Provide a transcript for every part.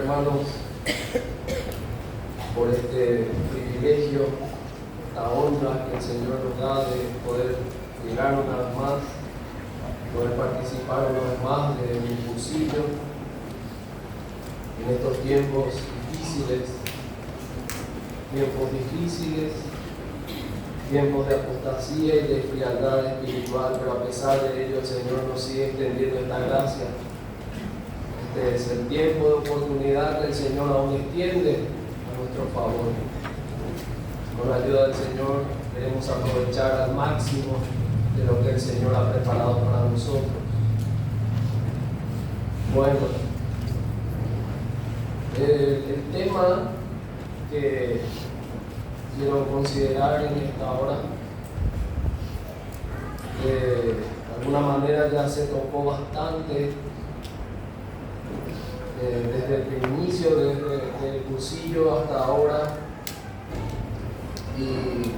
hermanos, por este privilegio, esta honra que el Señor nos da de poder llegar una vez más, poder participar una vez más de un cursillo en estos tiempos difíciles, tiempos de apostasía y de frialdad espiritual, pero a pesar de ello el Señor nos sigue extendiendo esta gracia. Este es el tiempo de oportunidad que el Señor aún extiende a nuestro favor. Con la ayuda del Señor queremos aprovechar al máximo de lo que el Señor ha preparado para nosotros. Bueno, el tema que quiero considerar en esta hora, de alguna manera ya se tocó bastante desde el inicio del cursillo hasta ahora, y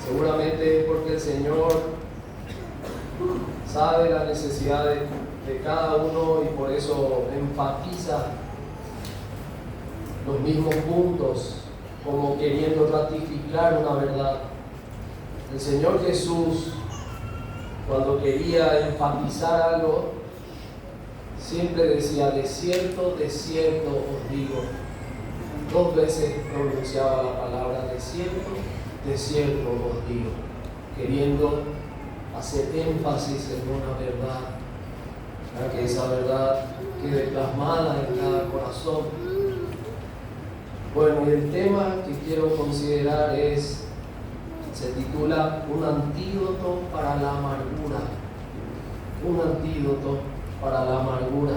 seguramente es porque el Señor sabe la necesidad de cada uno y por eso enfatiza los mismos puntos, como queriendo ratificar una verdad. El Señor Jesús, cuando quería enfatizar algo, siempre decía: de cierto os digo. 2 veces pronunciaba la palabra de cierto os digo, queriendo hacer énfasis en una verdad, para que esa verdad quede plasmada en cada corazón. Bueno, y el tema que quiero considerar se titula Un antídoto para la amargura. Un antídoto para la amargura.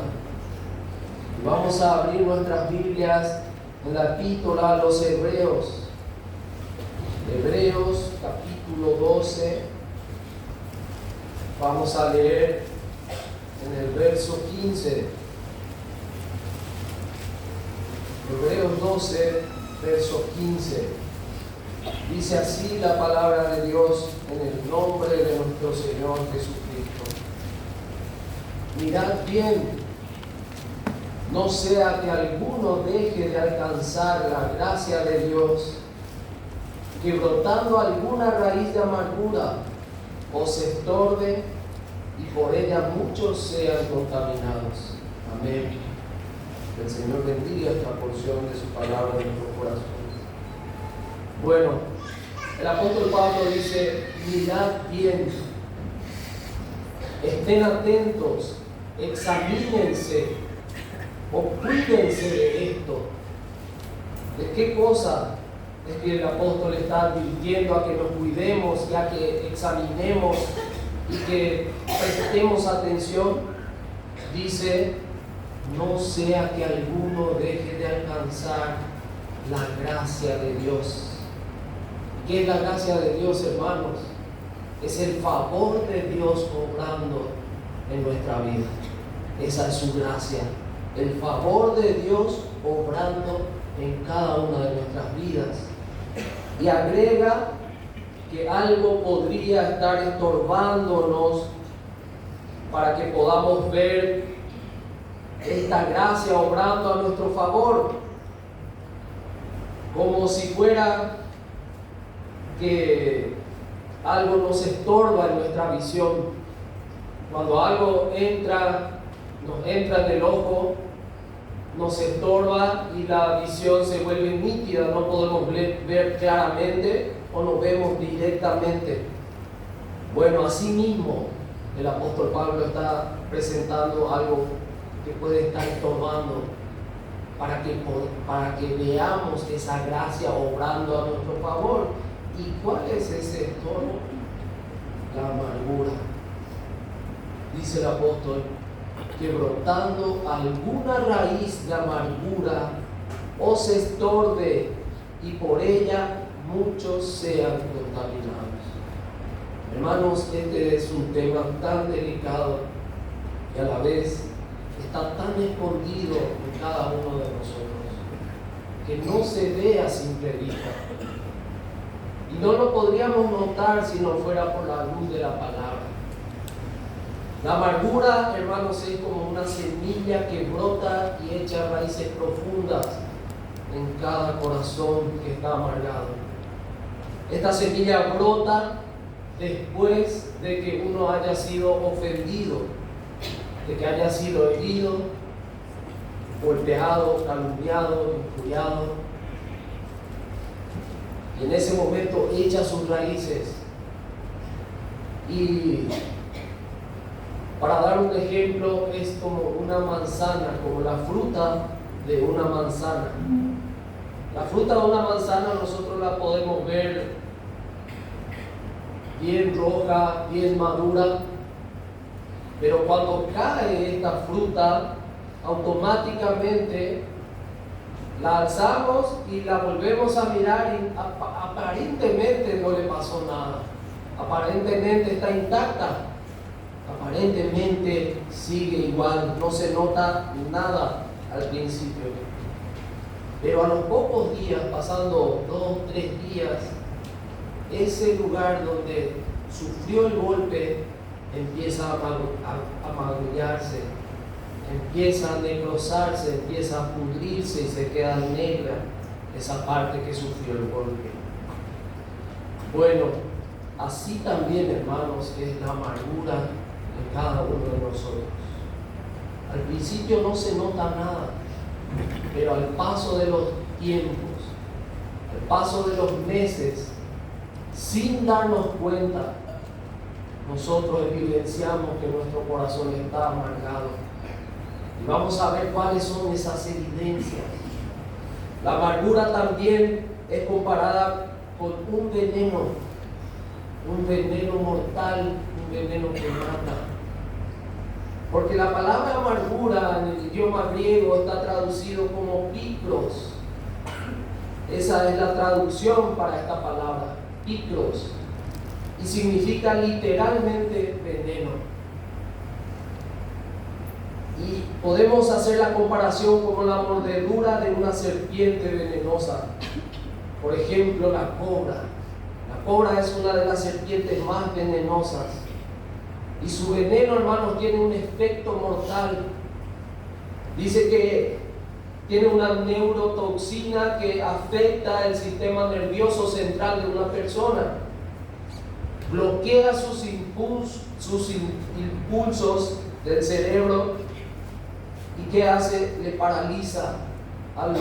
Y vamos a abrir nuestras Biblias en la epístola a los Hebreos. Hebreos capítulo 12. Vamos a leer en el verso 15. Hebreos 12, verso 15. Dice así la palabra de Dios en el nombre de nuestro Señor Jesucristo. Mirad bien, no sea que alguno deje de alcanzar la gracia de Dios, que brotando alguna raíz de amargura os estorbe y por ella muchos sean contaminados. Amén. Que el Señor bendiga esta porción de su palabra en nuestros corazones. Bueno, el apóstol Pablo dice: mirad bien, estén atentos, examínense o cuídense de esto. ¿De qué cosa es que el apóstol está advirtiendo a que nos cuidemos y a que examinemos y que prestemos atención? Dice: no sea que alguno deje de alcanzar la gracia de Dios. ¿Qué es la gracia de Dios, hermanos? Es el favor de Dios obrando en nuestra vida. Esa es su gracia. El favor de Dios obrando en cada una de nuestras vidas. Y agrega que algo podría estar estorbándonos para que podamos ver esta gracia obrando a nuestro favor, como si fuera que algo nos estorba en nuestra visión. Cuando algo nos entra en el ojo, nos estorba y la visión se vuelve nítida, no podemos ver claramente o no vemos directamente. Bueno, así mismo el apóstol Pablo está presentando algo que puede estar estorbando para que veamos esa gracia obrando a nuestro favor. ¿Y cuál es ese estorbo? La amargura. Dice el apóstol que brotando alguna raíz de amargura os estorbe y por ella muchos sean contaminados. Hermanos, este es un tema tan delicado y a la vez está tan escondido en cada uno de nosotros que no se ve a simple vista. Y no lo podríamos notar si no fuera por la luz de la palabra. La amargura, hermanos, es como una semilla que brota y echa raíces profundas en cada corazón que está amargado. Esta semilla brota después de que uno haya sido ofendido, de que haya sido herido, golpeado, calumniado, injuriado. Y en ese momento echa sus raíces. Y para dar un ejemplo, es como una manzana, como la fruta de una manzana. La fruta de una manzana nosotros la podemos ver bien roja, bien madura, pero cuando cae esta fruta, automáticamente la alzamos y la volvemos a mirar y aparentemente no le pasó nada, aparentemente está intacta, aparentemente sigue igual, no se nota nada al principio. Pero a los pocos días, pasando 2, 3 días, ese lugar donde sufrió el golpe empieza a magullarse, empieza a necrosarse, empieza a pudrirse y se queda negra esa parte que sufrió el golpe. Bueno, así también, hermanos, es la amargura en cada uno de nosotros. Al principio no se nota nada, pero al paso de los tiempos, al paso de los meses, sin darnos cuenta, nosotros evidenciamos que nuestro corazón está amargado. Y vamos a ver cuáles son esas evidencias. La amargura también es comparada con un veneno mortal, un veneno que mata. Porque la palabra amargura en el idioma griego está traducido como picros. Esa es la traducción para esta palabra, picros. Y significa literalmente veneno. Y podemos hacer la comparación con la mordedura de una serpiente venenosa. Por ejemplo, la cobra. La cobra es una de las serpientes más venenosas. Y su veneno, hermanos, tiene un efecto mortal. Dice que tiene una neurotoxina que afecta el sistema nervioso central de una persona. Bloquea sus impulsos del cerebro. ¿Y qué hace? Le paraliza. Al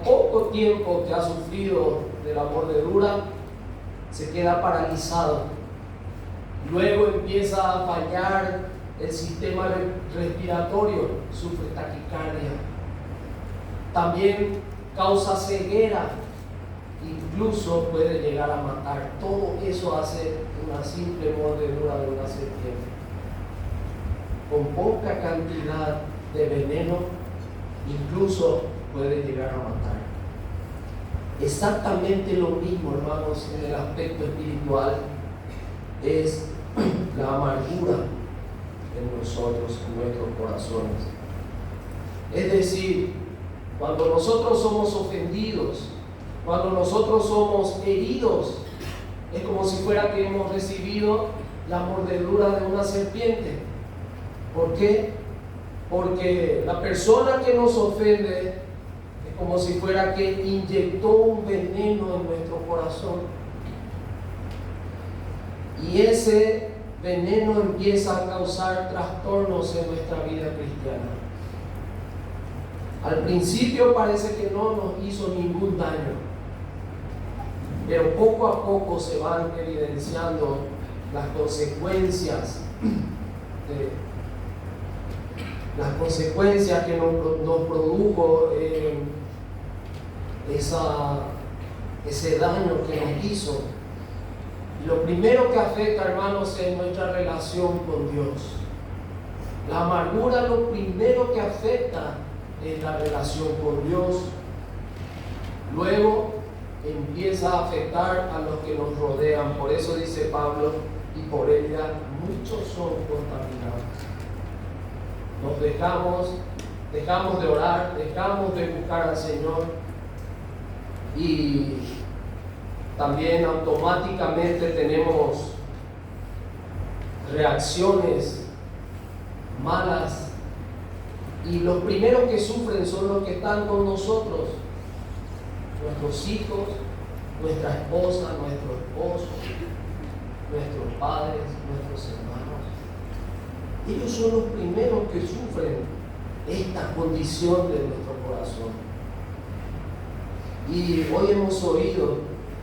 poco tiempo que ha sufrido de la mordedura, se queda paralizado. Luego empieza a fallar el sistema respiratorio, sufre taquicardia. También causa ceguera, incluso puede llegar a matar. Todo eso hace una simple mordedura de una serpiente. Con poca cantidad de veneno, incluso puede llegar a matar. Exactamente lo mismo, hermanos, en el aspecto espiritual es la amargura en nosotros, en nuestros corazones. Es decir, cuando nosotros somos ofendidos, cuando nosotros somos heridos, es como si fuera que hemos recibido la mordedura de una serpiente. ¿Por qué? Porque la persona que nos ofende es como si fuera que inyectó un veneno en nuestro corazón. Y ese veneno empieza a causar trastornos en nuestra vida cristiana. Al principio parece que no nos hizo ningún daño, pero poco a poco se van evidenciando las consecuencias que nos produjo ese daño que nos hizo. Lo primero que afecta, hermanos, es nuestra relación con Dios. La amargura, lo primero que afecta es la relación con Dios. Luego empieza a afectar a los que nos rodean. Por eso dice Pablo, y por ella muchos son contaminados. Nos dejamos de orar, dejamos de buscar al Señor y también automáticamente tenemos reacciones malas. Y los primeros que sufren son los que están con nosotros, nuestros hijos, nuestra esposa, nuestro esposo, nuestros padres, nuestros hermanos. Ellos son los primeros que sufren esta condición de nuestro corazón. Y hoy hemos oído,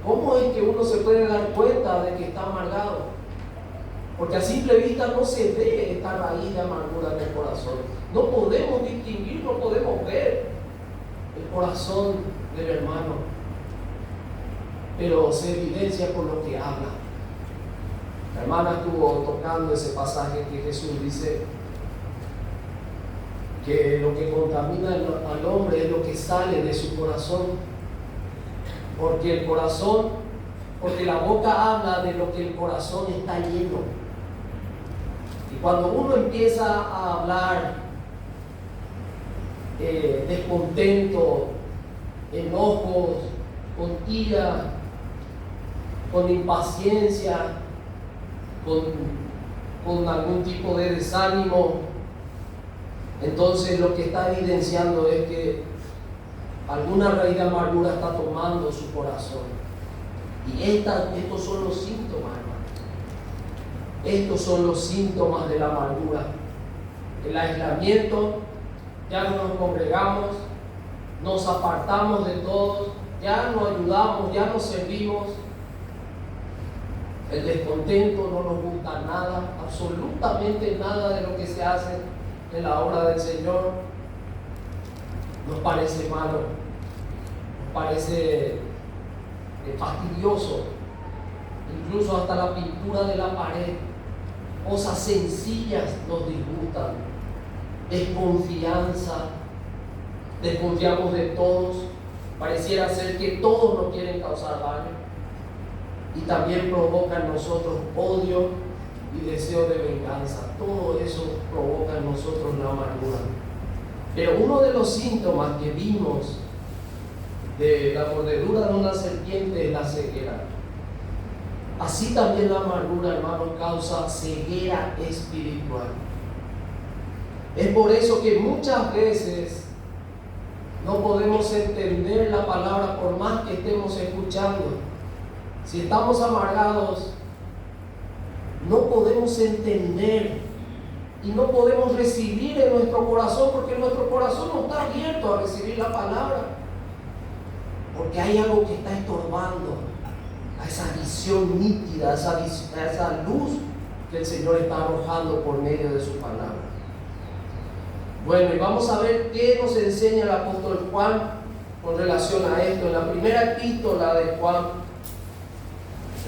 ¿cómo es que uno se puede dar cuenta de que está amargado? Porque a simple vista no se ve esta raíz de amargura en el corazón. No podemos distinguir, no podemos ver el corazón del hermano, pero se evidencia por lo que habla. La hermana estuvo tocando ese pasaje que Jesús dice que lo que contamina al hombre es lo que sale de su corazón. Porque el corazón, porque la boca habla de lo que el corazón está lleno. Y cuando uno empieza a hablar descontento, enojos, con ira, con impaciencia, con algún tipo de desánimo, entonces lo que está evidenciando es que alguna raíz de amargura está tomando su corazón. Y estos son los síntomas, hermano. Estos son los síntomas de la amargura. El aislamiento, ya no nos congregamos, nos apartamos de todos, ya no ayudamos, ya no servimos. El descontento, no nos gusta nada, absolutamente nada de lo que se hace en la obra del Señor. Nos parece malo, nos parece fastidioso, incluso hasta la pintura de la pared, cosas sencillas nos disgustan, desconfianza, desconfiamos de todos, pareciera ser que todos nos quieren causar daño y también provoca en nosotros odio y deseo de venganza. Todo eso provoca en nosotros la amargura. Pero uno de los síntomas que vimos de la mordedura de una serpiente es la ceguera. Así también la amargura, hermano, causa ceguera espiritual. Es por eso que muchas veces no podemos entender la palabra por más que estemos escuchando. Si estamos amargados, no podemos entender y no podemos recibir en nuestro corazón, porque nuestro corazón no está abierto a recibir la palabra, porque hay algo que está estorbando a esa visión nítida, a esa luz que el Señor está arrojando por medio de su palabra. Bueno, y vamos a ver qué nos enseña el apóstol Juan con relación a esto. En la primera epístola de Juan,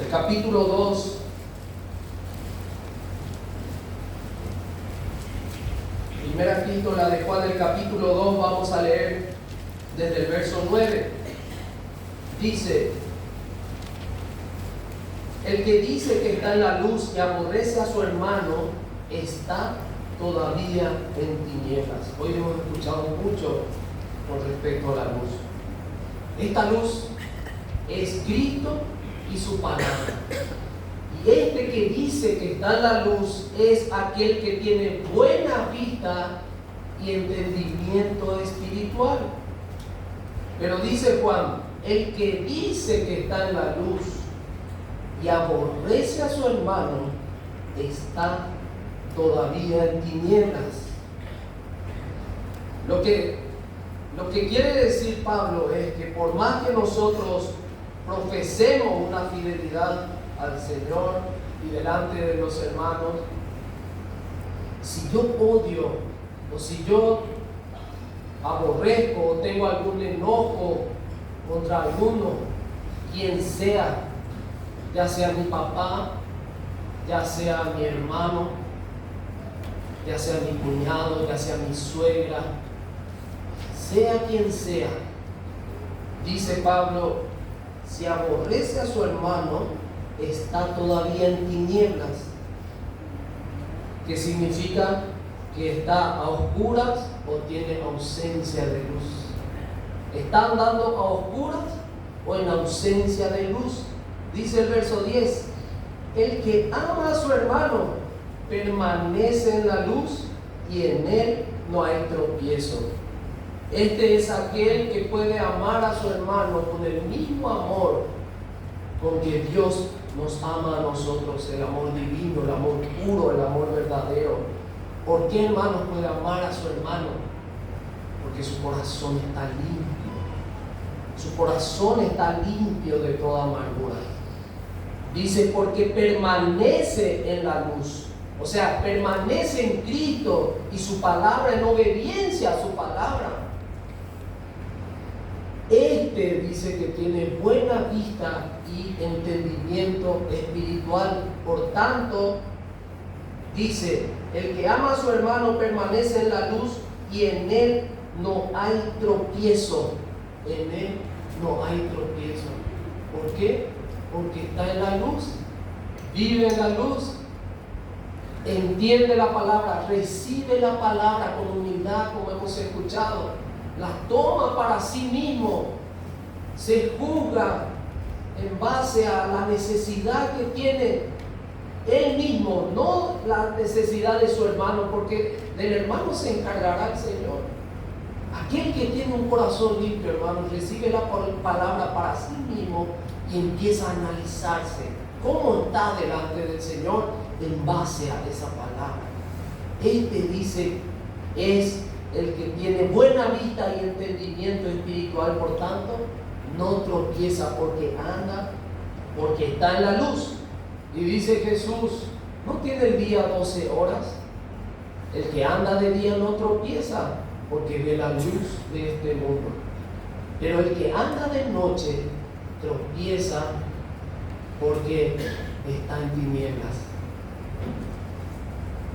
el capítulo 2, primera epístola de Juan, el capítulo 2, vamos a leer desde el verso 9. Dice: el que dice que está en la luz y aborrece a su hermano está todavía en tinieblas. Hoy hemos escuchado mucho con respecto a la luz. Esta luz es Cristo y su palabra. Y este que dice que está en la luz es aquel que tiene buena vista y entendimiento espiritual. Pero dice Juan, el que dice que está en la luz y aborrece a su hermano está todavía en tinieblas. Lo que quiere decir Pablo es que por más que nosotros profesemos una fidelidad al Señor y delante de los hermanos, si yo odio o si yo aborrezco o tengo algún enojo contra alguno, quien sea, ya sea mi papá, ya sea mi hermano, ya sea mi cuñado, ya sea mi suegra, sea quien sea, dice Pablo, si aborrece a su hermano, está todavía en tinieblas, que significa que está a oscuras o tiene ausencia de luz. ¿Está andando a oscuras o en ausencia de luz? Dice el verso 10, el que ama a su hermano permanece en la luz y en él no hay tropiezo. Este es aquel que puede amar a su hermano con el mismo amor con que Dios nos ama a nosotros, el amor divino, el amor puro, el amor verdadero. ¿Por qué, hermano, puede amar a su hermano? Porque su corazón está limpio. Su corazón está limpio de toda amargura. Dice, porque permanece en la luz. O sea, permanece en Cristo y su palabra, en obediencia a su palabra. Este dice que tiene buena vista y entendimiento espiritual. Por tanto, dice, el que ama a su hermano permanece en la luz y en él no hay tropiezo. En él no hay tropiezo. ¿Por qué? Porque está en la luz, vive en la luz, entiende la palabra, recibe la palabra con humildad, como hemos escuchado, la toma para sí mismo, se juzga en base a la necesidad que tiene él mismo, no la necesidad de su hermano, porque del hermano se encargará el Señor. Aquel que tiene un corazón limpio, hermano, recibe la palabra para sí mismo y empieza a analizarse cómo está delante del Señor en base a esa palabra. Este dice es el que tiene buena vista y entendimiento espiritual, por tanto no tropieza porque anda, porque está en la luz. Y dice Jesús, ¿no tiene el día 12 horas? El que anda de día no tropieza porque ve la luz de este mundo. Pero el que anda de noche tropieza porque está en tinieblas.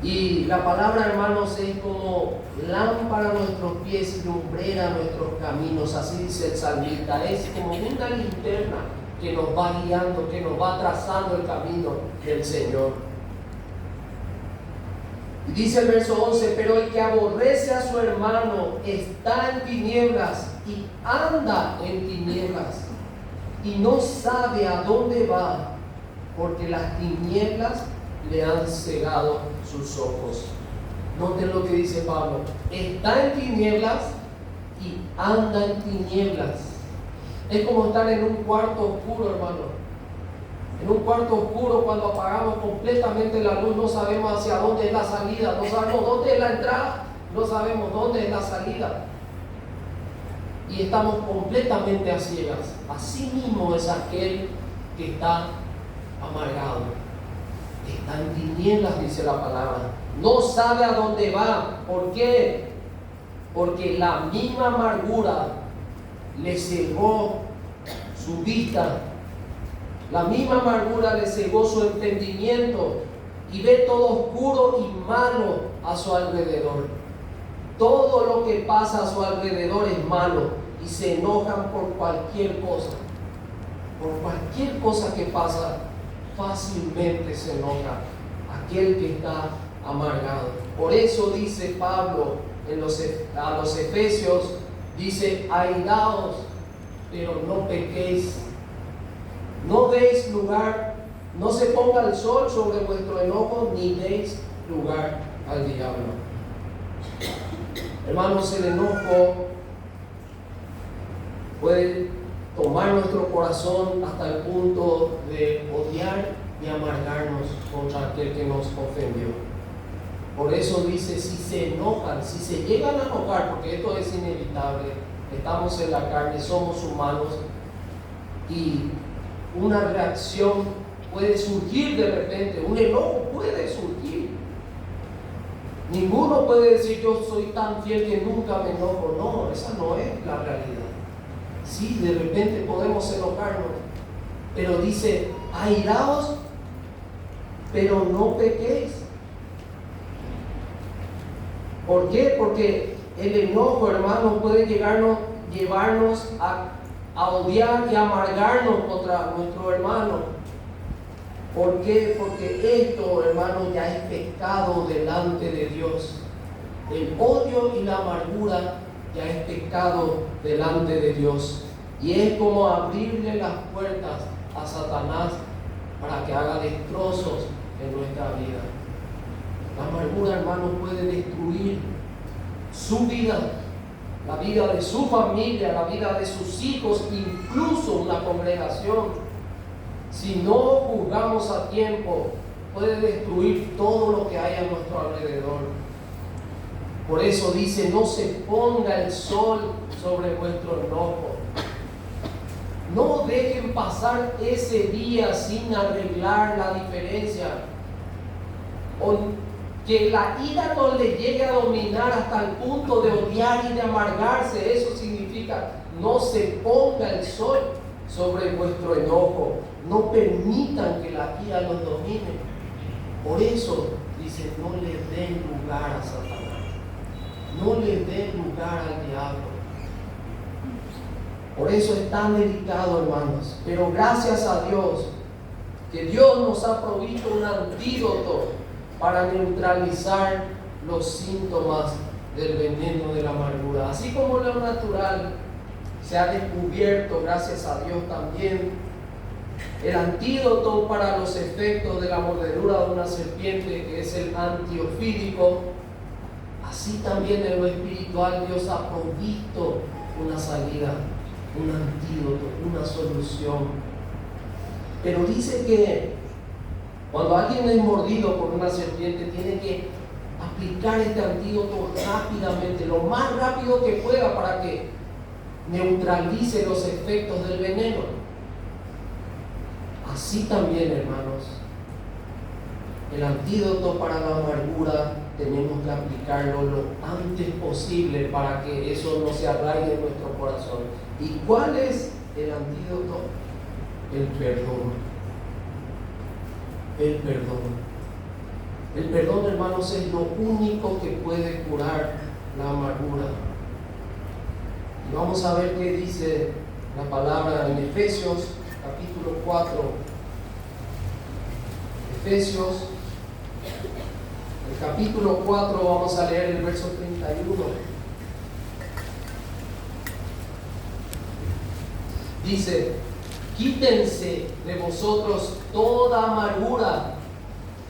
Y la palabra, hermanos, es como lámpara a nuestros pies y lumbrera a nuestros caminos. Así dice el salmista. Es como una linterna que nos va guiando, que nos va trazando el camino del Señor. Y dice el verso 11, pero el que aborrece a su hermano está en tinieblas y anda en tinieblas y no sabe a dónde va, porque las tinieblas le han cegado sus ojos. Noten lo que dice Pablo. Está en tinieblas y anda en tinieblas. Es como estar en un cuarto oscuro, hermano. En un cuarto oscuro, cuando apagamos completamente la luz, no sabemos hacia dónde es la salida, no sabemos dónde es la entrada, no sabemos dónde es la salida. Y estamos completamente a ciegas. Así mismo es aquel que está amargado. Está en tinieblas, dice la palabra. No sabe a dónde va. ¿Por qué? Porque la misma amargura le cegó su vista. La misma amargura le cegó su entendimiento y ve todo oscuro y malo a su alrededor. Todo lo que pasa a su alrededor es malo y se enojan por cualquier cosa. Por cualquier cosa que pasa, fácilmente se enoja aquel que está amargado. Por eso dice Pablo a los Efesios, dice, airaos, pero no pequéis. No deis lugar, no se ponga el sol sobre vuestro enojo, ni deis lugar al diablo. Hermanos, el enojo puede tomar nuestro corazón hasta el punto de odiar y amargarnos contra aquel que nos ofendió. Por eso dice, si se enojan, si se llegan a enojar, porque esto es inevitable, estamos en la carne, somos humanos, y una reacción puede surgir de repente, un enojo puede surgir. Ninguno puede decir, yo soy tan fiel que nunca me enojo. No, esa no es la realidad. Sí, de repente podemos enojarnos, pero dice, airaos, pero no pequéis. ¿Por qué? Porque el enojo, hermanos, puede llevarnos a odiar y amargarnos contra nuestro hermano. ¿Por qué? Porque esto, hermanos, ya es pecado delante de Dios. El odio y la amargura ya es pecado delante de Dios. Y es como abrirle las puertas a Satanás para que haga destrozos en nuestra vida. La amargura, hermanos, puede destruir su vida, la vida de su familia, la vida de sus hijos, incluso una congregación. Si no juzgamos a tiempo, puede destruir todo lo que hay a nuestro alrededor. Por eso dice, no se ponga el sol sobre vuestro enojo. No dejen pasar ese día sin arreglar la diferencia. O que la ira no le llegue a dominar hasta el punto de odiar y de amargarse. Eso significa, no se ponga el sol sobre vuestro enojo. No permitan que la ira los domine. Por eso dice, no le den lugar a Satanás. No le den lugar al diablo. Por eso es tan delicado, hermanos. Pero gracias a Dios, que Dios nos ha provisto un antídoto para neutralizar los síntomas del veneno de la amargura. Así como lo natural se ha descubierto, gracias a Dios también, el antídoto para los efectos de la mordedura de una serpiente, que es el antiofídico, así también en lo espiritual Dios ha provisto una salida, un antídoto, una solución. Pero dice que cuando alguien es mordido por una serpiente, tiene que aplicar este antídoto rápidamente, lo más rápido que pueda, para que neutralice los efectos del veneno. Así también, hermanos, el antídoto para la amargura tenemos que aplicarlo lo antes posible para que eso no se arraigue en nuestro corazón. ¿Y cuál es el antídoto? El perdón. El perdón. El perdón, hermanos, es lo único que puede curar la amargura. Y vamos a ver qué dice la palabra en Efesios capítulo 4. Efesios, el capítulo 4, vamos a leer el verso 31. Dice, quítense de vosotros toda amargura,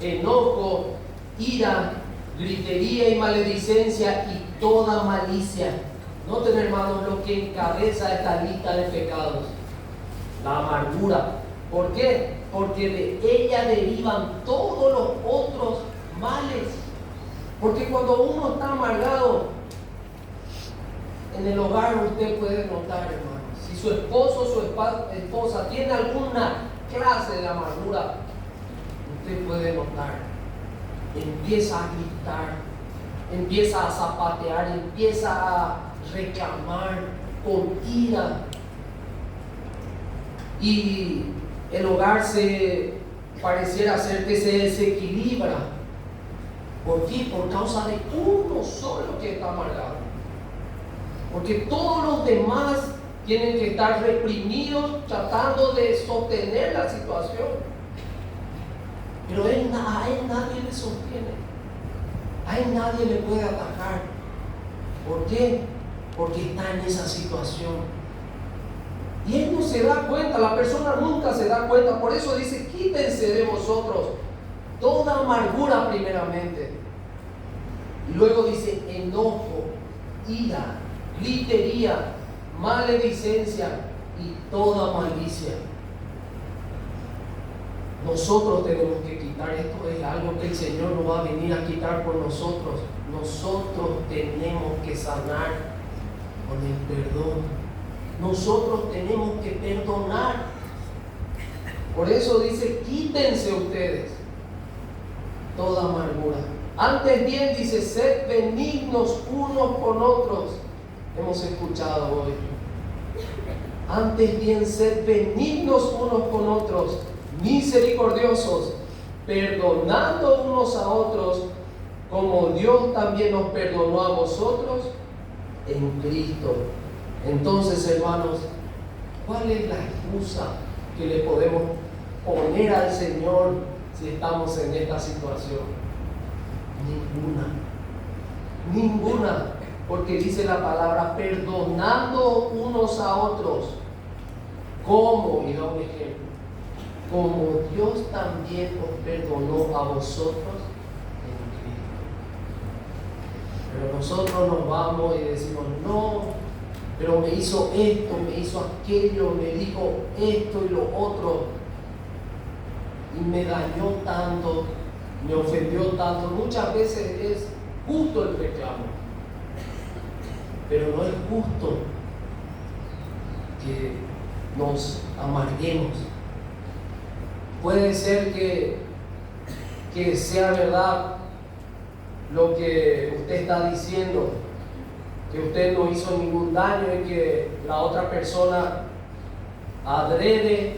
enojo, ira, gritería y maledicencia y toda malicia. Noten, hermanos, lo que encabeza esta lista de pecados. La amargura. ¿Por qué? Porque de ella derivan todos los otros males. Porque cuando uno está amargado, en el hogar usted puede notar, hermano, si su esposo o su esposa tiene alguna clase de amargura, usted puede notar, empieza a gritar, empieza a zapatear, empieza a reclamar con ira. Y el hogar pareciera ser que se desequilibra. ¿Por qué? Por causa de uno solo que está amargado. Porque todos los demás tienen que estar reprimidos tratando de sostener la situación. Pero a él nadie le sostiene. A él nadie le puede atacar. ¿Por qué? Porque está en esa situación. Y él no se da cuenta, la persona nunca se da cuenta. Por eso dice, quítense de vosotros toda amargura primeramente. Y luego dice, enojo, ira, gritería, maledicencia y toda malicia. Nosotros tenemos que quitar esto. Es algo que el Señor no va a venir a quitar por nosotros. Nosotros tenemos que sanar con el perdón. Nosotros tenemos que perdonar. Por eso dice, quítense ustedes toda amargura. Antes bien dice, sed benignos unos con otros. Hemos escuchado hoy. Antes bien, sed benignos unos con otros, misericordiosos, perdonando unos a otros, como Dios también nos perdonó a vosotros en Cristo. Entonces, hermanos, ¿cuál es la excusa que le podemos poner al Señor si estamos en esta situación? Ninguna, porque dice la palabra, perdonando unos a otros. ¿Cómo? Y da un ejemplo. Como Dios también os perdonó a vosotros en Cristo. Pero nosotros nos vamos y decimos, no, pero me hizo esto, me hizo aquello, me dijo esto y lo otro, y me dañó tanto, me ofendió tanto. Muchas veces es justo el reclamo, pero no es justo que nos amarguemos. Puede ser que sea verdad lo que usted está diciendo, que usted no hizo ningún daño y que la otra persona adrede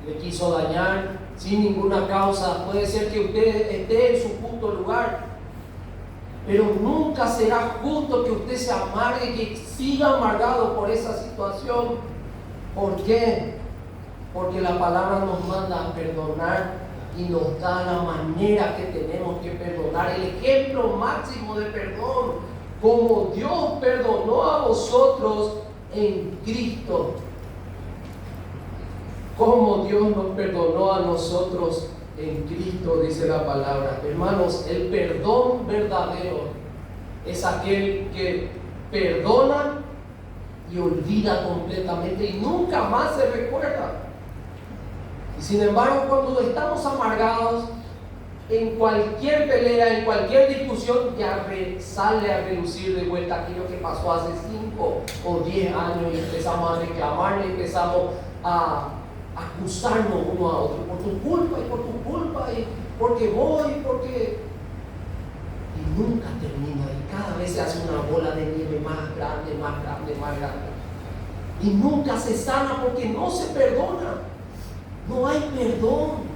le quiso dañar sin ninguna causa. Puede ser que usted esté en su justo lugar, pero nunca será justo que usted se amargue, que siga amargado por esa situación. ¿Por qué? Porque la palabra nos manda a perdonar y nos da la manera que tenemos que perdonar, el ejemplo máximo de perdón, como Dios perdonó a vosotros en Cristo. Como Dios nos perdonó a nosotros en Cristo, dice la palabra. Hermanos, el perdón verdadero es aquel que perdona y olvida completamente y nunca más se recuerda. Y sin embargo, cuando estamos amargados, en cualquier pelea, en cualquier discusión, ya sale a relucir de vuelta aquello que pasó hace 5 o 10 años y empezamos a reclamarle, empezamos a acusarnos uno a otro por tu culpa y por tu culpa y porque voy, porque... Y nunca termina y cada vez se hace una bola de nieve más grande, más grande, más grande. Y nunca se sana porque no se perdona. No hay perdón.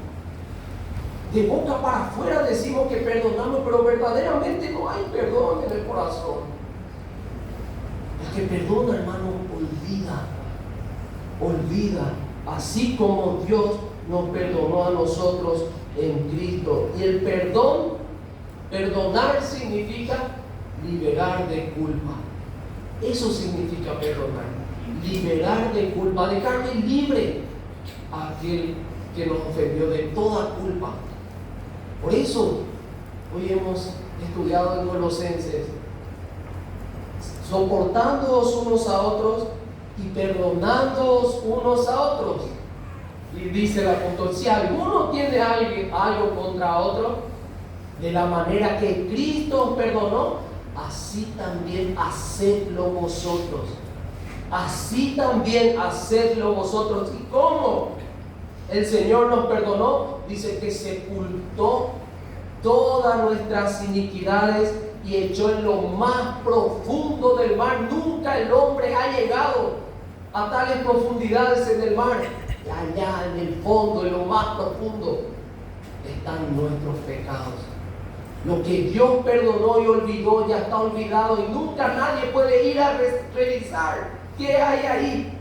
De boca para afuera decimos que perdonamos, pero verdaderamente no hay perdón en el corazón. El que perdona, hermano, olvida, así como Dios nos perdonó a nosotros en Cristo. Y el perdón, perdonar significa liberar de culpa. Eso significa perdonar, liberar de culpa, dejarle libre a aquel que nos ofendió de toda culpa. Por eso hoy hemos estudiado en Colosenses, soportándoos unos a otros y perdonándoos unos a otros. Y dice el apóstol, si alguno tiene algo contra otro, de la manera que Cristo os perdonó, así también hacedlo vosotros. Así también hacedlo vosotros. ¿Y cómo? El Señor nos perdonó, dice que sepultó todas nuestras iniquidades y echó en lo más profundo del mar. Nunca el hombre ha llegado a tales profundidades en el mar. Y allá en el fondo, en lo más profundo, están nuestros pecados. Lo que Dios perdonó y olvidó ya está olvidado y nunca nadie puede ir a revisar qué hay ahí.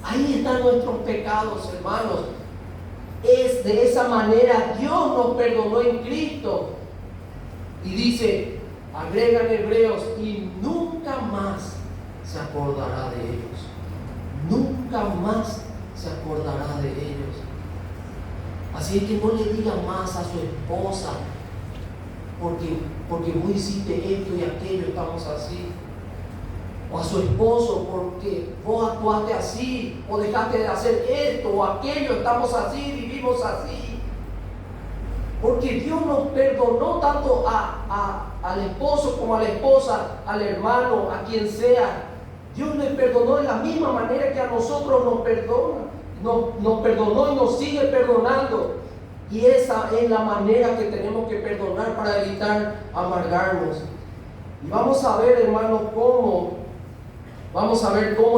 Ahí están nuestros pecados, hermanos. Es de esa manera Dios nos perdonó en Cristo. Y dice, agregan Hebreos, y nunca más se acordará de ellos. Nunca más se acordará de ellos. Así que no le diga más a su esposa, porque vos hiciste esto y aquello, estamos así. O a su esposo, porque vos actuaste así, o dejaste de hacer esto o aquello, estamos así, vivimos así. Porque Dios nos perdonó tanto al esposo como a la esposa, al hermano, a quien sea. Dios les perdonó de la misma manera que a nosotros nos perdona. Nos perdonó y nos sigue perdonando. Y esa es la manera que tenemos que perdonar para evitar amargarnos. Y vamos a ver, hermanos, cómo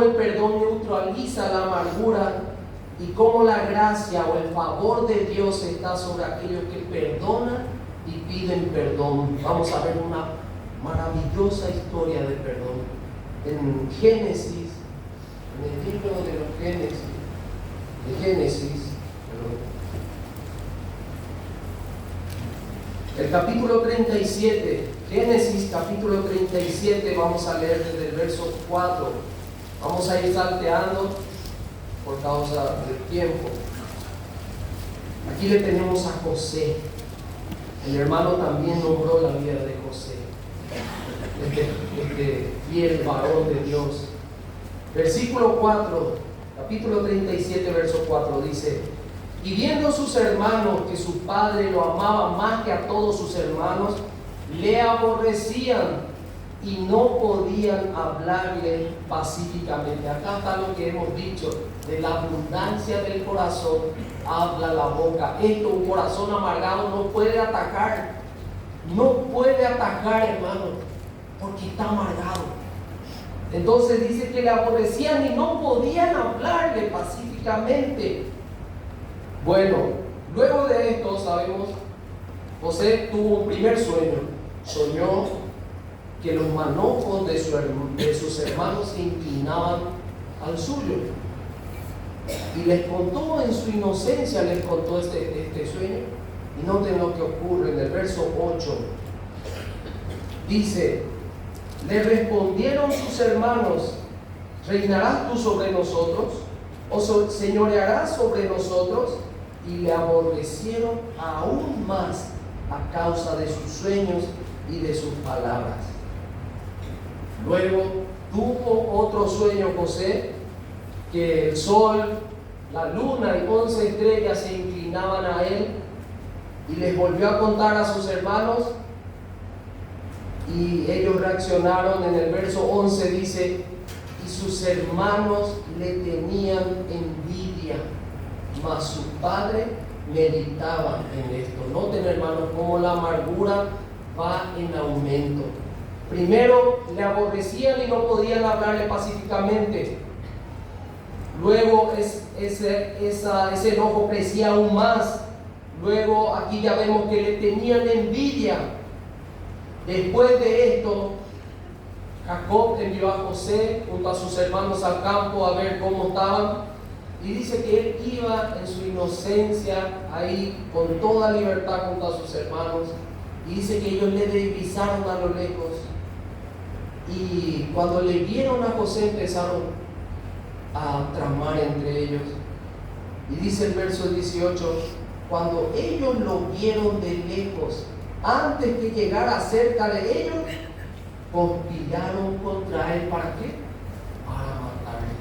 el perdón neutraliza la amargura y cómo la gracia o el favor de Dios está sobre aquellos que perdonan y piden perdón. Vamos a ver una maravillosa historia de perdón en Génesis, en el libro de los Génesis, el capítulo 37. Génesis capítulo 37, vamos a leer desde el verso 4. Vamos a ir salteando por causa del tiempo. Aquí le tenemos a José. El hermano también nombró la vida de José. este fiel varón de Dios. Versículo 4, capítulo 37, verso 4 dice: y viendo sus hermanos que su padre lo amaba más que a todos sus hermanos, le aborrecían y no podían hablarle pacíficamente. Acá está lo que hemos dicho: de la abundancia del corazón habla la boca. Esto, un corazón amargado no puede atacar, hermano, porque está amargado. Entonces dice que le aborrecían y no podían hablarle pacíficamente. Bueno, luego de esto sabemos, José tuvo un primer sueño. Soñó que los manojos de sus hermanos se inclinaban al suyo. Y les contó en su inocencia, les contó este sueño. Y noten lo que ocurre en el verso 8. Dice: le respondieron sus hermanos: ¿reinarás tú sobre nosotros? ¿O señorearás sobre nosotros? Y le aborrecieron aún más a causa de sus sueños y de sus palabras. Luego tuvo otro sueño José, que el sol, la luna y 11 estrellas se inclinaban a él, y les volvió a contar a sus hermanos, y ellos reaccionaron. En el verso 11 dice: y sus hermanos le tenían envidia, mas su padre meditaba en esto. Noten, hermanos, cómo la amargura va en aumento. Primero le aborrecían y no podían hablarle pacíficamente. Luego ese enojo crecía aún más. Luego aquí ya vemos que le tenían envidia. Después de esto, Jacob envió a José junto a sus hermanos al campo a ver cómo estaban. Y dice que él iba en su inocencia ahí con toda libertad junto a sus hermanos. Y dice que ellos le divisaron a lo lejos. Y cuando le vieron a José empezaron a tramar entre ellos. Y dice el verso 18: cuando ellos lo vieron de lejos, antes que llegara cerca de ellos, conspiraron contra él. ¿Para qué? Para matarle.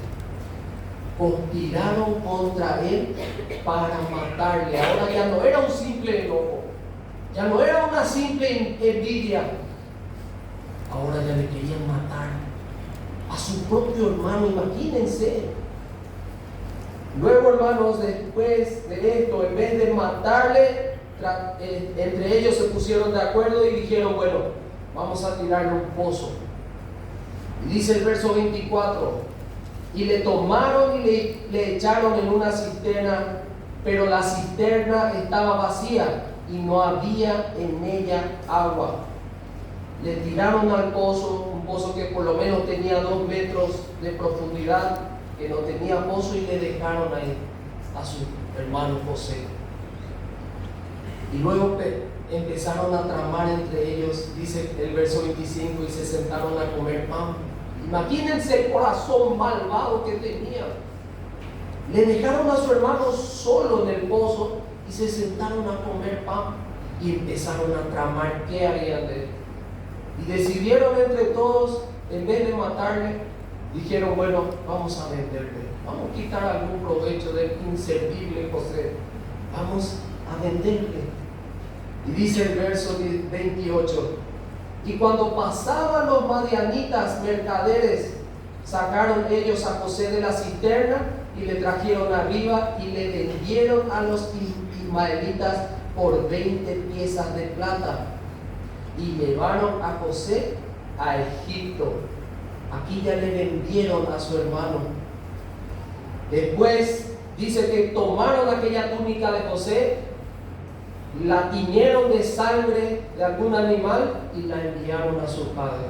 Conspiraron contra él para matarle. Ahora ya no era un simple enojo, ya no era una simple envidia. Ahora ya le querían matar a su propio hermano, imagínense. Luego, hermanos, después de esto, en vez de matarle, entre ellos se pusieron de acuerdo y dijeron: bueno, vamos a tirarle un pozo. Y dice el verso 24: y le tomaron y le echaron en una cisterna, pero la cisterna estaba vacía y no había en ella agua. Le tiraron al pozo, un pozo que por lo menos tenía 2 metros de profundidad, que no tenía pozo, y le dejaron ahí a su hermano José. Y luego empezaron a tramar entre ellos, dice el verso 25, y se sentaron a comer pan. Imagínense el corazón malvado que tenía. Le dejaron a su hermano solo en el pozo y se sentaron a comer pan y empezaron a tramar qué harían de él. Y decidieron entre todos, en vez de matarle, dijeron: bueno, vamos a venderle, vamos a quitar algún provecho del inservible José, vamos a venderle. Y dice el verso 28: y cuando pasaban los madianitas mercaderes, sacaron ellos a José de la cisterna y le trajeron arriba y le vendieron a los ismaelitas por 20 piezas de plata. Y llevaron a José a Egipto. Aquí ya le vendieron a su hermano. Después dice que tomaron aquella túnica de José, la tiñeron de sangre de algún animal y la enviaron a su padre.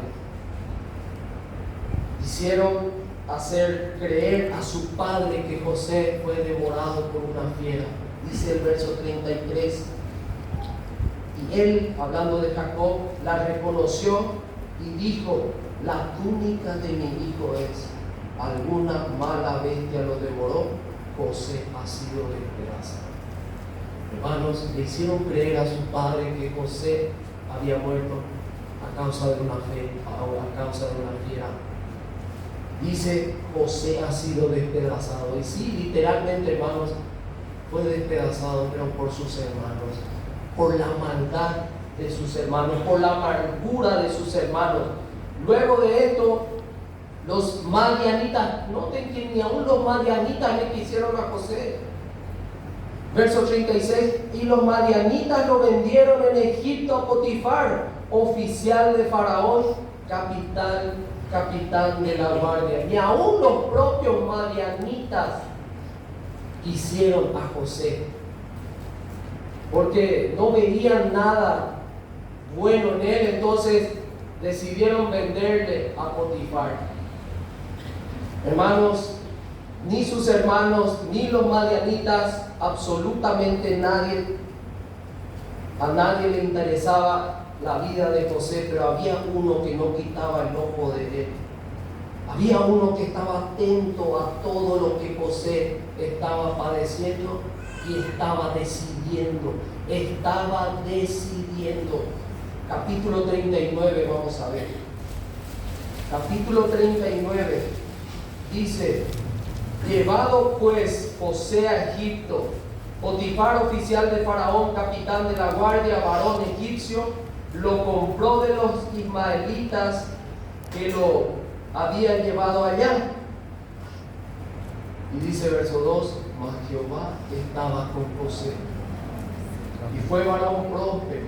Hicieron hacer creer a su padre que José fue devorado por una fiera. Dice el verso 33: y él, hablando de Jacob, la reconoció y dijo: la túnica de mi hijo es. Alguna mala bestia lo devoró, José ha sido despedazado. Hermanos, le hicieron creer a su padre que José había muerto. a causa de una fe, a causa de una fiera. Dice, José ha sido despedazado. Y sí, literalmente, hermanos, fue despedazado, pero por sus hermanos, por la maldad de sus hermanos, por la amargura de sus hermanos. Luego de esto, los madianitas, noten que ni aún los madianitas le quisieron a José. Verso 36, y los madianitas lo vendieron en Egipto a Potifar, oficial de Faraón, capitán de la guardia. Ni aún los propios madianitas quisieron a José, porque no veían nada bueno en él, entonces decidieron venderle a Potifar. Hermanos, ni sus hermanos, ni los madianitas, absolutamente nadie, a nadie le interesaba la vida de José, pero había uno que no quitaba el ojo de él. Había uno que estaba atento a todo lo que José estaba padeciendo y estaba decidiendo. Capítulo 39, vamos a ver. Capítulo 39 dice: llevado pues José a Egipto, Potifar, oficial de Faraón, capitán de la guardia, varón egipcio, lo compró de los ismaelitas que lo habían llevado allá. Y dice verso 2, mas Jehová estaba con José, y fue varón próspero,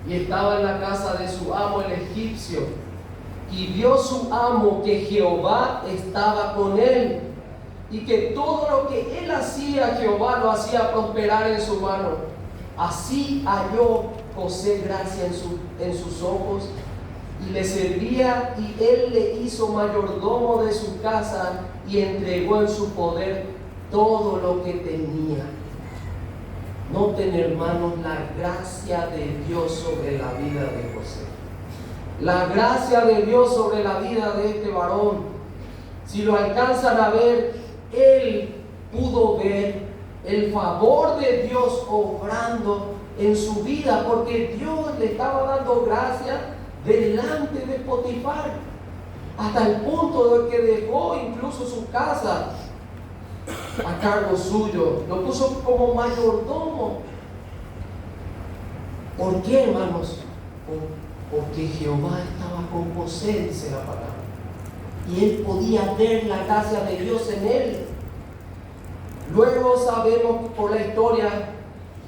y estaba en la casa de su amo el egipcio, y vio su amo que Jehová estaba con él, y que todo lo que él hacía, Jehová lo hacía prosperar en su mano. Así halló José gracia en sus ojos, y le servía, y él le hizo mayordomo de su casa, y entregó en su poder todo lo que tenía. Noten, hermanos, la gracia de Dios sobre la vida de José. La gracia de Dios sobre la vida de este varón. Si lo alcanzan a ver, él pudo ver el favor de Dios obrando en su vida, porque Dios le estaba dando gracia delante de Potifar, hasta el punto de que dejó incluso su casa a cargo suyo, lo puso como mayordomo. ¿Por qué, hermanos? Porque Jehová estaba con José, dice la palabra, y él podía ver la gracia de Dios en él. Luego sabemos por la historia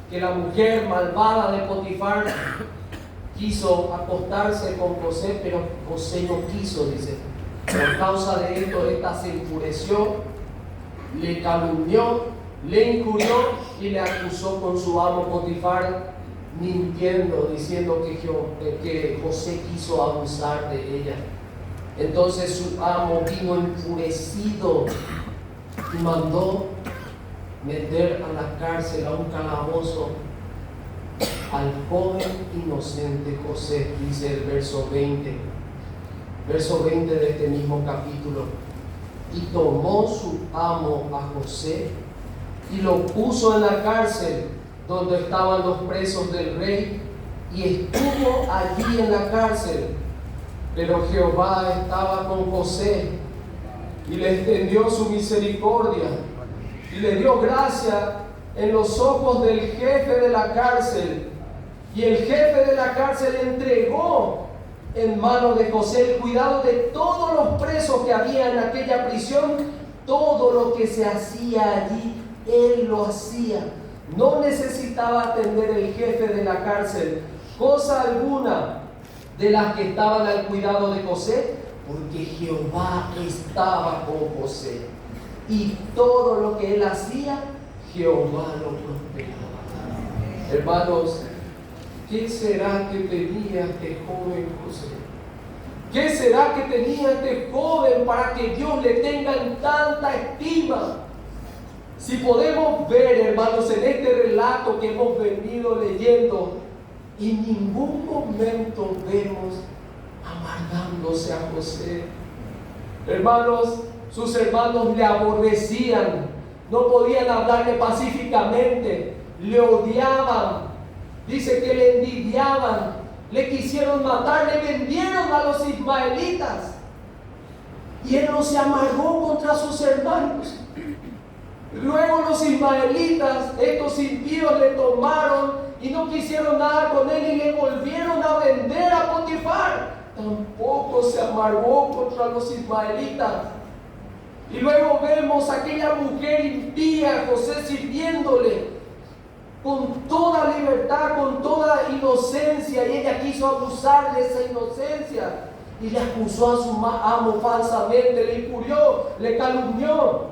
que la mujer malvada de Potifar quiso acostarse con José, pero José no quiso, dice. Por causa de esto, esta se enfureció, le calumnió, le injurió y le acusó con su amo Potifar, mintiendo, diciendo que José quiso abusar de ella. Entonces su amo vino enfurecido y mandó meter a la cárcel, a un calabozo, al joven inocente José, dice el verso 20 de este mismo capítulo. Y tomó su amo a José y lo puso en la cárcel donde estaban los presos del rey, y estuvo allí en la cárcel. Pero Jehová estaba con José y le extendió su misericordia y le dio gracia en los ojos del jefe de la cárcel. Y el jefe de la cárcel entregó en manos de José el cuidado de todos los presos que había en aquella prisión. Todo lo que se hacía allí, él lo hacía. No necesitaba atender el jefe de la cárcel cosa alguna de las que estaban al cuidado de José, porque Jehová estaba con José. Y todo lo que él hacía, Jehová lo prosperaba. Hermanos, ¿qué será que tenía este joven José? ¿Qué será que tenía este joven para que Dios le tenga en tanta estima? Si podemos ver, hermanos, en este relato que hemos venido leyendo, en ningún momento vemos amargándose a José. Hermanos, sus hermanos le aborrecían, no podían hablarle pacíficamente, le odiaban, dice que le envidiaban, le quisieron matar, le vendieron a los ismaelitas. Y él no se amargó contra sus hermanos. Luego los ismaelitas, estos impíos, le tomaron y no quisieron nada con él y le volvieron a vender a Potifar. Tampoco se amargó contra los ismaelitas. Y luego vemos a aquella mujer impía, José, sirviéndole con toda libertad, con toda inocencia, y ella quiso abusar de esa inocencia y le acusó a su amo falsamente, le injurió, le calumnió,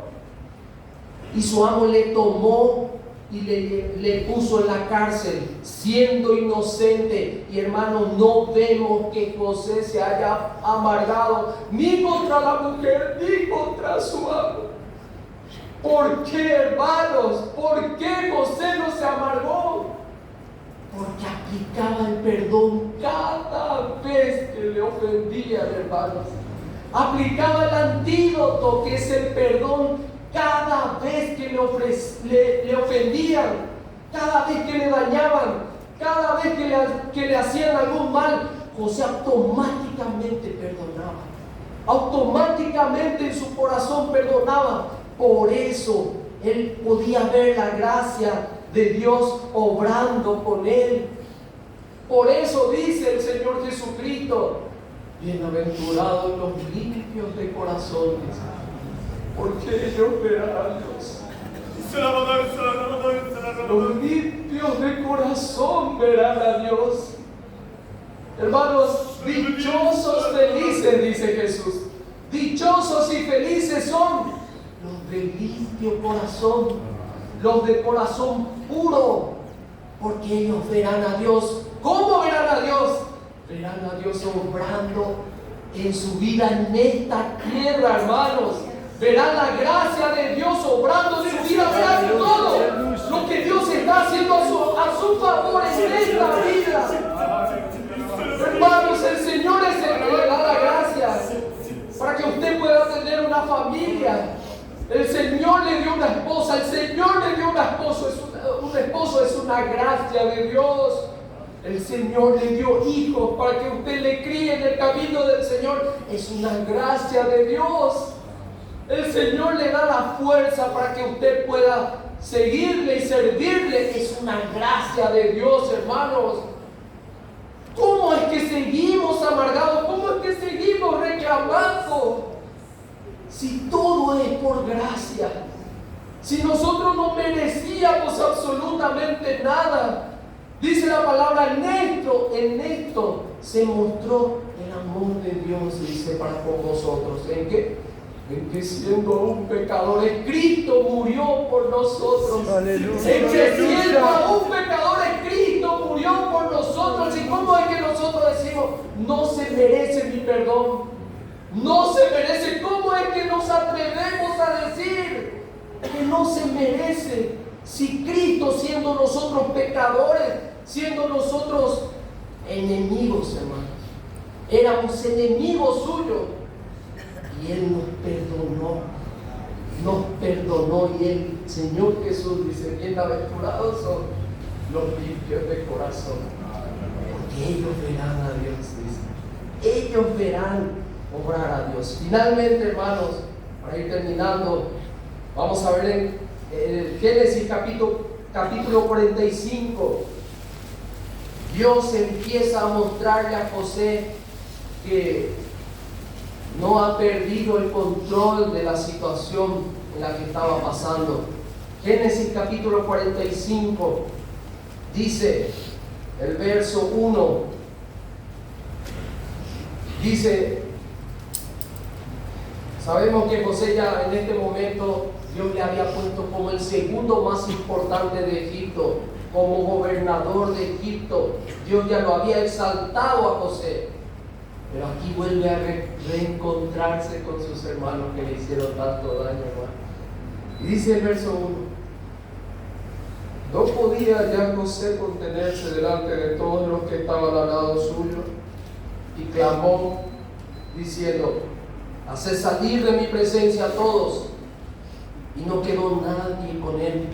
y su amo le tomó y le puso en la cárcel siendo inocente. Y hermanos, no vemos que José se haya amargado ni contra la mujer ni contra su amo. ¿Por qué, hermanos? ¿Por qué José no se amargó? Porque aplicaba el perdón cada vez que le ofendían, hermanos. Aplicaba el antídoto, que es el perdón, cada vez que le ofendían, cada vez que le dañaban, cada vez que le hacían algún mal. José automáticamente perdonaba. Automáticamente en su corazón perdonaba. Por eso él podía ver la gracia de Dios obrando con él. Por eso dice el Señor Jesucristo: bienaventurados los limpios de corazón, porque ellos verán a Dios. Los limpios de corazón verán a Dios. Hermanos, dichosos, felices, dice Jesús. Dichosos y felices son los de limpio corazón, los de corazón puro, porque ellos verán a Dios. ¿Cómo verán a Dios? Verán a Dios obrando en su vida en esta tierra, hermanos. Verán la gracia de Dios obrando en su vida. Verán todo lo que Dios está haciendo a su favor en esta vida. Hermanos, el Señor es el que le da la gracia para que usted pueda tener una familia. El Señor le dio una esposa, el Señor le dio un esposo, es una gracia de Dios. El Señor le dio hijos para que usted le críe en el camino del Señor, es una gracia de Dios. El Señor le da la fuerza para que usted pueda seguirle y servirle, es una gracia de Dios, hermanos. ¿Cómo es que seguimos amargados? ¿Cómo es que seguimos reclamando? Si todo es por gracia, si nosotros no merecíamos absolutamente nada. Dice la palabra, en esto se mostró el amor de Dios, dice, para con nosotros. ¿En qué? En que siendo aún pecadores, Cristo murió por nosotros. Aleluya. En que siendo aún pecadores, Cristo murió por nosotros. ¿Y cómo es que nosotros decimos, no se merece mi perdón? No se merece. ¿Cómo es que nos atrevemos a decir que no se merece? Si Cristo, siendo nosotros pecadores, siendo nosotros enemigos, hermanos, éramos enemigos suyos, y Él nos perdonó, y el Señor Jesús dice: bienaventurados son los limpios de corazón, porque ellos verán a Dios, dice. Ellos verán obrar a Dios. Finalmente, hermanos, para ir terminando, vamos a ver en Génesis capítulo 45. Dios empieza a mostrarle a José que no ha perdido el control de la situación en la que estaba pasando. Génesis capítulo 45 dice el verso 1, dice: sabemos que José ya en este momento Dios le había puesto como el segundo más importante de Egipto, como gobernador de Egipto. Dios ya lo había exaltado a José, pero aquí vuelve a reencontrarse con sus hermanos que le hicieron tanto daño, hermano. Y dice el verso 1: no podía ya José contenerse delante de todos los que estaban al lado suyo, y clamó diciendo: haced salir de mi presencia a todos. Y no quedó nadie con él.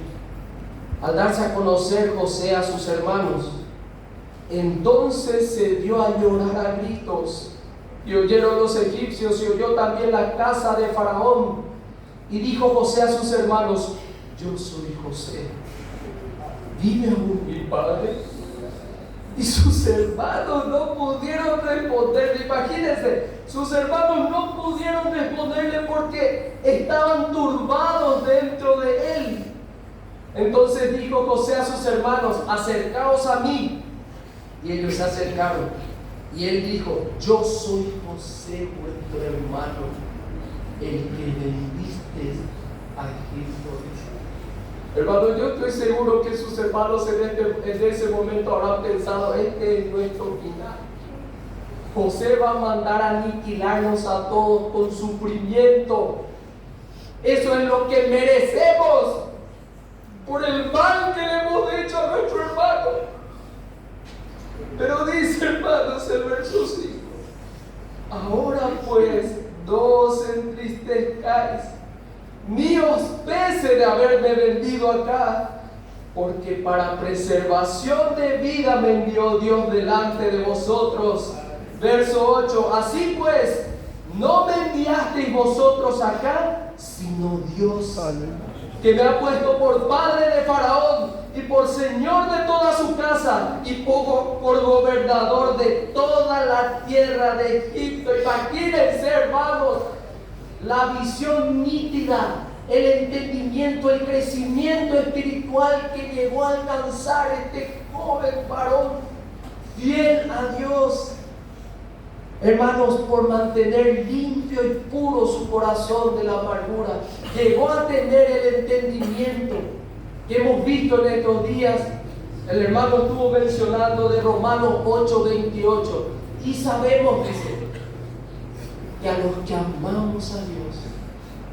Al darse a conocer José a sus hermanos, Entonces se dio a llorar a gritos, y oyeron los egipcios, y oyó también la casa de Faraón. Y dijo José a sus hermanos: yo soy José, ¿vive aún mi padre? Y sus hermanos no pudieron responderle. Imagínense, sus hermanos no pudieron responderle porque estaban turbados dentro de él. Entonces dijo José a sus hermanos: acercaos a mí. Y ellos se acercaron. Y él dijo: yo soy José, vuestro hermano, el que vendiste a Egipto. Hermano, yo estoy seguro que sus hermanos en ese momento habrán pensado: este es nuestro final. José va a mandar a aniquilarnos a todos con sufrimiento. Eso es lo que merecemos por el mal que le hemos hecho a nuestro hermano. Pero dice, hermanos, el verso 5: ahora pues no os entristezcáis, ni os pese de haberme vendido acá, porque para preservación de vida me envió Dios delante de vosotros. Verso 8: así pues, no me enviasteis vosotros acá, sino Dios, que me ha puesto por padre de Faraón y por señor de toda su casa y por gobernador de toda la tierra de Egipto. Imagínense, hermanos, la visión nítida, el entendimiento, el crecimiento espiritual que llegó a alcanzar este joven varón fiel a Dios. Hermanos, por mantener limpio y puro su corazón de la amargura, llegó a tener el entendimiento que hemos visto en estos días. El hermano estuvo mencionando de Romanos 8:28, y sabemos, dice, que a los que amamos a Dios,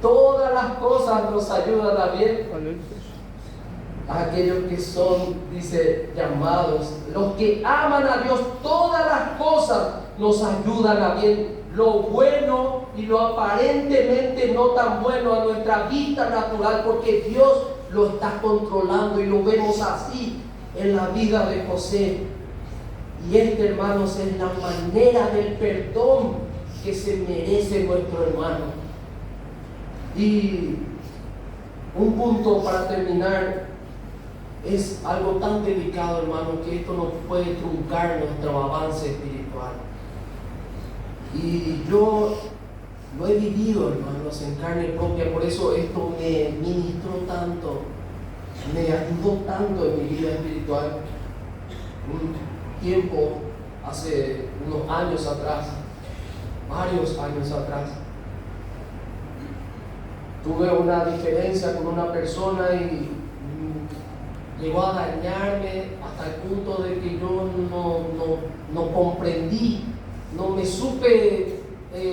todas las cosas nos ayudan a bien. A aquellos que son, dice, llamados, los que aman a Dios, todas las cosas nos ayudan a bien. Lo bueno y lo aparentemente no tan bueno a nuestra vista natural, porque Dios lo está controlando, y lo vemos así en la vida de José. Y hermanos, es la manera del perdón que se merece nuestro hermano. Y un punto para terminar: es algo tan delicado, hermano, que esto no puede truncar nuestro avance espiritual. Y yo lo he vivido, hermanos, en carne propia. Por eso esto me ministró tanto, me ayudó tanto en mi vida espiritual. Un tiempo, hace unos años atrás, varios años atrás, tuve una diferencia con una persona y llegó a dañarme hasta el punto de que yo no comprendí, no me supe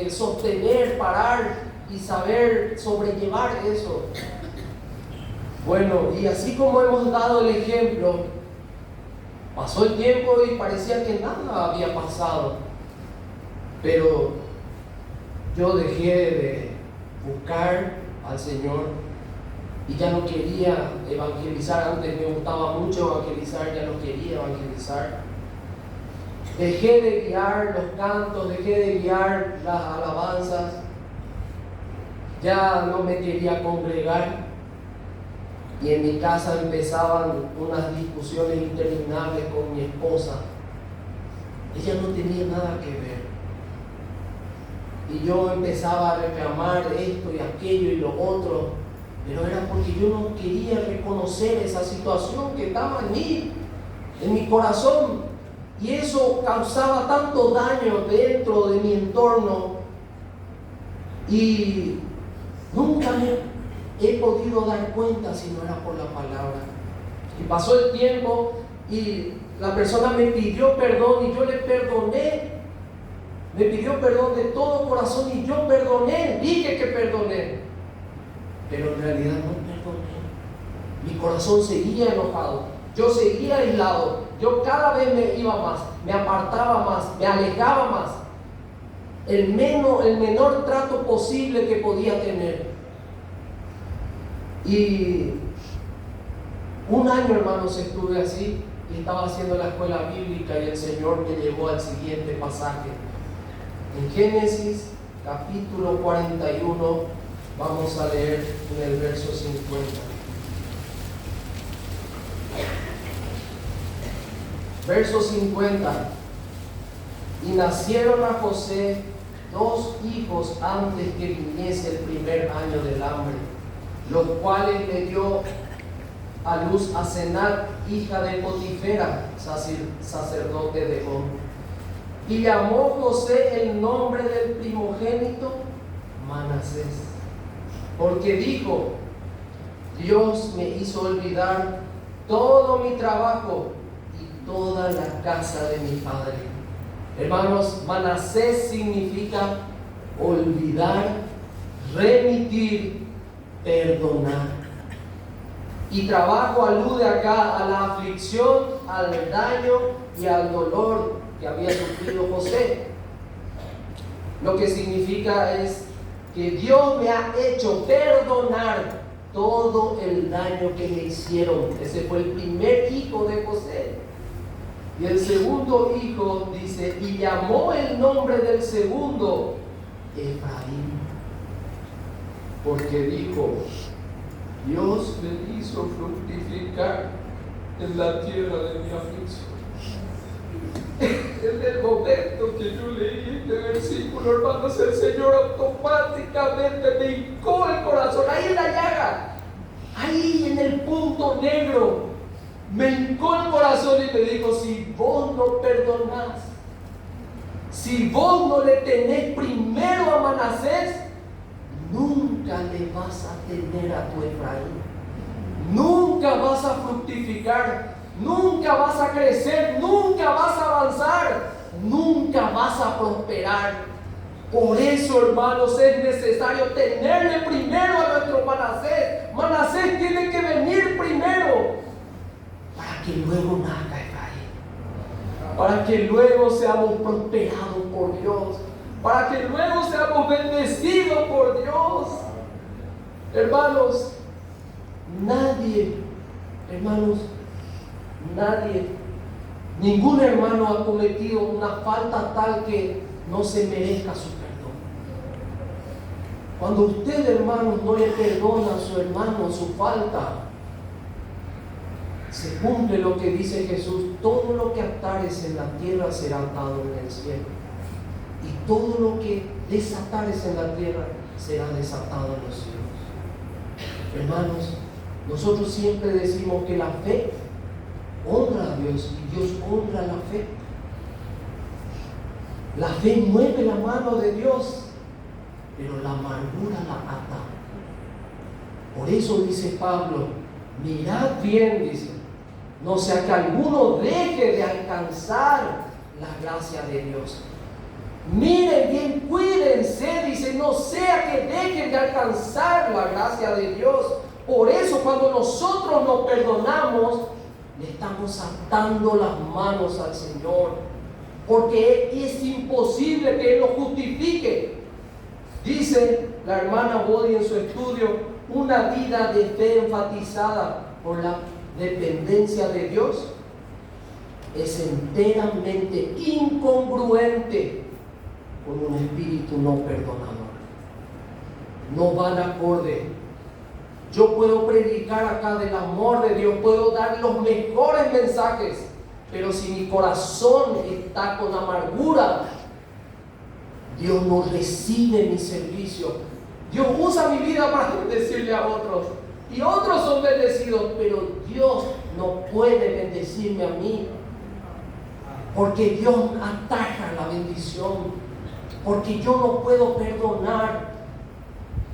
sostener, parar y saber sobrellevar eso. Bueno, y así como hemos dado el ejemplo, pasó el tiempo y parecía que nada había pasado, pero yo dejé de buscar al Señor y ya no quería evangelizar. Antes me gustaba mucho evangelizar, ya no quería evangelizar. Dejé de guiar los cantos, dejé de guiar las alabanzas, ya no me quería congregar, y en mi casa empezaban unas discusiones interminables con mi esposa. Ella no tenía nada que ver, y yo empezaba a reclamar esto y aquello y lo otro, pero era porque yo no quería reconocer esa situación que estaba en mí, en mi corazón. Y eso causaba tanto daño dentro de mi entorno, y nunca me he podido dar cuenta si no era por la palabra. Y pasó el tiempo y la persona me pidió perdón y yo le perdoné. Me pidió perdón de todo corazón y yo perdoné, dije que perdoné, pero en realidad no perdoné. Mi corazón seguía enojado, yo seguía aislado. Yo cada vez me iba más, me apartaba más, me alejaba más. El menor trato posible que podía tener. Y un año, hermanos, estuve así. y estaba haciendo la escuela bíblica y el Señor me llevó al siguiente pasaje. En Génesis capítulo 41 vamos a leer en el verso 50. Verso 50. Y nacieron a José 2 hijos antes que viniese el primer año del hambre, los cuales le dio a luz a Senat, hija de Potifera, sacerdote de On. Y llamó José el nombre del primogénito Manasés, porque dijo: Dios me hizo olvidar todo mi trabajo y toda la casa de mi padre. Hermanos, Manasés significa olvidar, remitir, perdonar. Y trabajo alude acá a la aflicción, al daño y al dolor que había sufrido José. Lo que significa es que Dios me ha hecho perdonar todo el daño que me hicieron. Ese fue el primer hijo de José. Y el segundo hijo dice: y llamó el nombre del segundo Efraín, porque dijo: Dios me hizo fructificar en la tierra de mi aflicción. En el momento que yo leí este versículo, hermanos, el Señor automáticamente me hincó el corazón, ahí en la llaga, ahí en el punto negro, me hincó el corazón y me dijo: si vos no perdonás, si vos no le tenés primero a Manasés, nunca le vas a tener a tu Efraín, nunca vas a fructificar, nunca vas a crecer, nunca vas a avanzar, nunca vas a prosperar. Por eso, hermanos, es necesario tenerle primero a nuestro Manasés. Manasés tiene que venir primero para que luego nazca Efraín, para que luego seamos prosperados por Dios, para que luego seamos bendecidos por Dios. Hermanos, ningún hermano ha cometido una falta tal que no se merezca su perdón. Cuando usted, hermanos, no le perdona a su hermano su falta, se cumple lo que dice Jesús: todo lo que atares en la tierra será atado en el cielo, y todo lo que desatares en la tierra será desatado en los cielos. Hermanos, nosotros siempre decimos que la fe honra a Dios y Dios honra la fe. La fe mueve la mano de Dios, pero la amargura la ata. Por eso dice Pablo: mirad bien, dice, no sea que alguno deje de alcanzar la gracia de Dios. Miren bien, cuídense, dice, no sea que dejen de alcanzar la gracia de Dios. Por eso, cuando nosotros nos perdonamos, le estamos atando las manos al Señor, porque es imposible que Él lo justifique. Dice la hermana Body en su estudio: una vida de fe enfatizada por la dependencia de Dios es enteramente incongruente con un espíritu no perdonador. No van acorde. Yo puedo predicar acá del amor de Dios, puedo dar los mejores mensajes, pero si mi corazón está con amargura, Dios no recibe mi servicio. Dios usa mi vida para bendecirle a otros, y otros son bendecidos, pero Dios no puede bendecirme a mí, porque Dios ataja la bendición, porque yo no puedo perdonar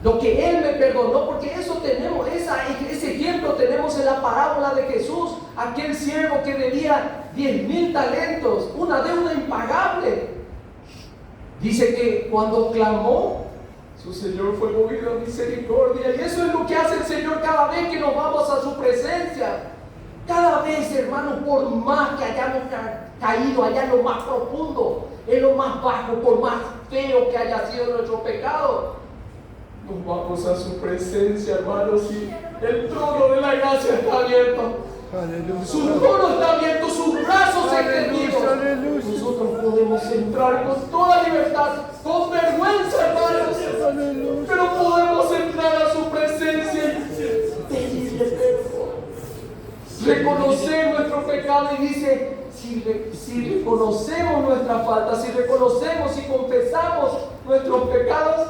lo que Él me perdonó, porque eso tenemos, ese ejemplo tenemos en la parábola de Jesús, aquel siervo que debía 10,000 talentos, una deuda impagable. Dice que cuando clamó, su Señor fue movido a misericordia, y eso es lo que hace el Señor cada vez que nos vamos a su presencia. Cada vez, hermanos, por más que hayamos caído allá en lo más profundo, en lo más bajo, por más feo que haya sido nuestro pecado, nos vamos a su presencia, hermanos, y el trono de la gracia está abierto. Aleluya. Su trono está abierto, sus brazos extendidos. Aleluya. Nosotros podemos entrar con toda libertad, con vergüenza, hermanos. Aleluya. Pero podemos entrar a su presencia y pedirle perdón. Reconocer nuestro pecado y dice, si reconocemos nuestra falta, si reconocemos y confesamos nuestros pecados,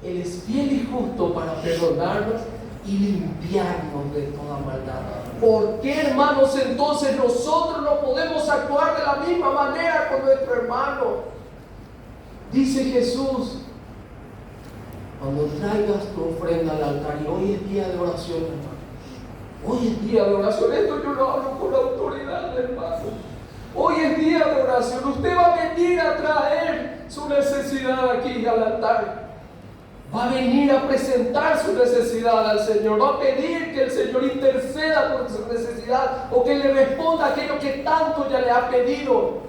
Él es fiel y justo para perdonarnos y limpiarnos de toda maldad. ¿Por qué, hermanos, entonces nosotros no podemos actuar de la misma manera con nuestro hermano? Dice Jesús, cuando traigas tu ofrenda al altar, y hoy es día de oración, hermano. Hoy es día de oración. Esto yo lo hablo con autoridad, hermano. Hoy es día de oración. Usted va a venir a traer su necesidad aquí al altar. Va a venir a presentar su necesidad al Señor. Va a pedir que el Señor interceda por su necesidad o que le responda aquello que tanto ya le ha pedido.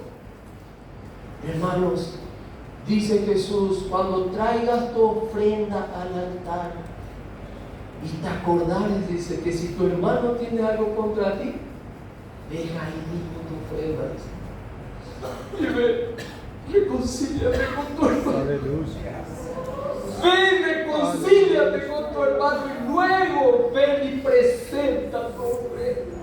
Hermanos, dice Jesús, cuando traigas tu ofrenda al altar y te acordares, dice que si tu hermano tiene algo contra ti, deja ahí mismo tu ofrenda. Y ve, reconcíliate con tu hermano. Aleluya. Ven, reconcíliate con tu hermano y luego ven y presenta tu ofrenda.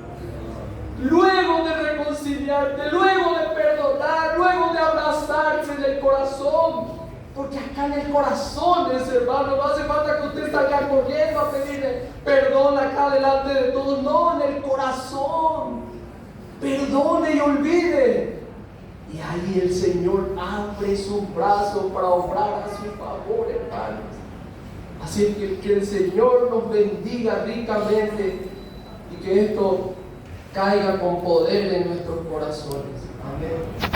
Luego de reconciliarte, luego de perdonar, luego de abrazarse en el corazón. Porque acá en el corazón es, hermano, no hace falta que usted salga corriendo a pedirle perdón acá delante de todos. No, en el corazón. Perdone y olvide. Y ahí el Señor abre sus brazos para obrar a su favor, hermanos. Así que el Señor nos bendiga ricamente y que esto caiga con poder en nuestros corazones. Amén.